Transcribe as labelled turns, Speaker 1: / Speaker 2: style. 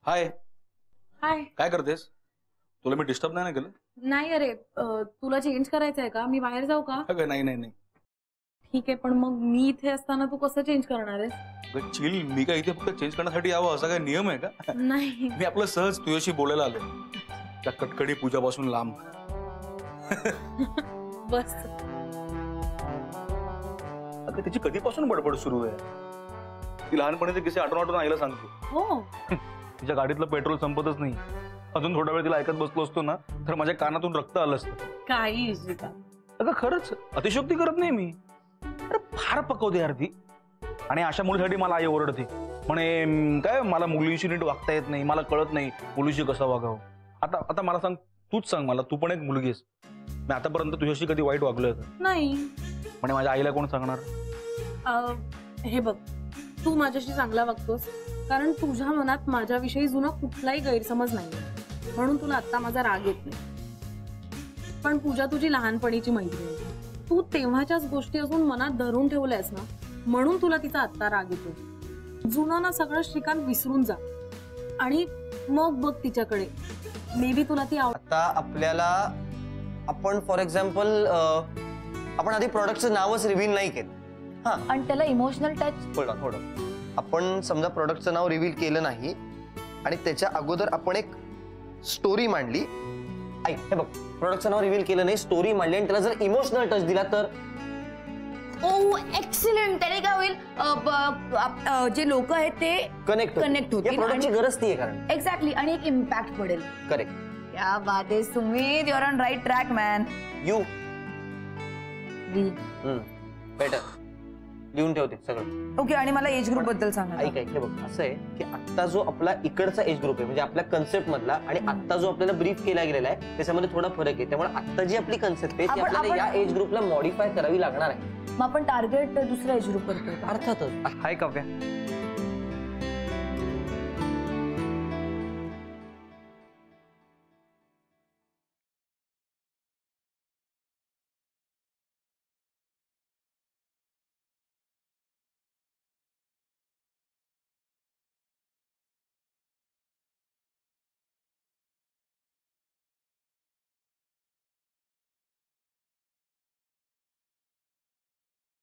Speaker 1: हाय
Speaker 2: हाय.
Speaker 1: काय करतेस? तुला मी डिस्टर्ब नाही ना केलं?
Speaker 2: नाही अरे तुला चेंज करायचं आहे का? मी बाहेर जाऊ का?
Speaker 1: अगं नाही नाही नाही.
Speaker 2: ठीक आहे, पण मग मी इथे असताना तू कसं चेंज करणार आहेस?
Speaker 1: अगं चिल, मी काय इथे फक्त चेंज करण्यासाठी यावं असा काय नियम आहे का?
Speaker 2: नाही.
Speaker 1: मी आपलं सहज तुझ्याशी बोलायला आलोय. त्या कटकडी पूजापासून लांब.
Speaker 2: बस.
Speaker 1: अगं त्याची कधीपासून बडबड सुरू आहे? ती लहानपणीचे किस्से आठवण आठवण आईला सांगतो.
Speaker 2: हो.
Speaker 1: तिच्या गाडीतलं पेट्रोल संपतच नाही. अजून थोडा वेळ तिला ऐकत बसलो असतो ना तर माझ्या कानातून रक्त आलं असतं.
Speaker 2: काही इश्यू का?
Speaker 1: अगं खरंच अतिशयोक्ती करत नाही मी. अरे फार पकवते यार ती. आणि अशा मुलीसाठी मला आई ओरडते, म्हणे काय मला मुलींशी नीट वागता येत नाही, मला कळत नाही मुलीशी कसं वागावं. आता आता मला सांग, तूच सांग मला, तू पण एक मुलगी आहेस. मी आतापर्यंत तुझ्याशी कधी वाईट वागलोय का?
Speaker 2: नाही.
Speaker 1: म्हणे माझ्या आईला कोण सांगणार?
Speaker 2: हे बघ, तू माझ्याशी चांगला वागतोस कारण तुझ्या मनात माझ्याविषयी जुना कुठलाही गैरसमज नाही, म्हणून तुला आता माझा राग येत नाही. पण पूजा तुझी लहानपणीची मैत्रीण आहे. तू तेव्हाच्याच गोष्टी अजून मनात धरून ठेवल्यास ना, म्हणून तुला तिचा आत्ता राग येतो. जुनं ना सगळं श्रीकांत विसरून जा आणि मग बघ तिच्याकडे. मे बी तुला ती
Speaker 3: आता आपल्याला आपण फॉर एक्झाम्पल आपण आधी प्रोडक्टचं नावच रिव्हील नाही केलं. हा,
Speaker 4: आणि त्याला इमोशनल टच.
Speaker 3: थोडं आपण समजा प्रोडक्टचं नाव रिव्हील केलं नाही आणि त्याच्या अगोदर आपण एक स्टोरी मांडली. ऐक, हे बघ, प्रोडक्टचं नाव रिव्हील केलं नाही, स्टोरी मांडली आणि त्याला जर इमोशनल टच दिला तर
Speaker 4: ओ एक्सिलेंट. त्याने काय होईल, जे लोक आहेत ते
Speaker 3: कनेक्ट
Speaker 4: होतील.
Speaker 3: प्रोडक्टची गरज ती आहे कारण.
Speaker 4: एक्झॅक्टली. आणि एक इम्पॅक्ट पडेल.
Speaker 3: करेक्ट.
Speaker 4: क्या बात आहे Sumit, you are on right track man.
Speaker 3: You
Speaker 4: we
Speaker 3: better लिहून ठेवते सगळं.
Speaker 4: ओके. आणि मला एज ग्रुप बद्दल सांगा.
Speaker 3: ऐक हे बघ, असं आहे की आता जो आपला इकडचा एज ग्रुप आहे म्हणजे आपल्या कन्सेप्ट मधला आणि आता जो आपल्याला ब्रीफ केला गेलेला आहे त्याच्यामध्ये थोडा फरक आहे. त्यामुळे आता जी आपली कन्सेप्ट आहे ती आपल्याला या एज ग्रुपला मॉडिफाय करावी लागणार आहे.
Speaker 4: मग आपण टार्गेट दुसरा एज ग्रुप करतो.
Speaker 3: अर्थातच.
Speaker 5: हाय काव्या,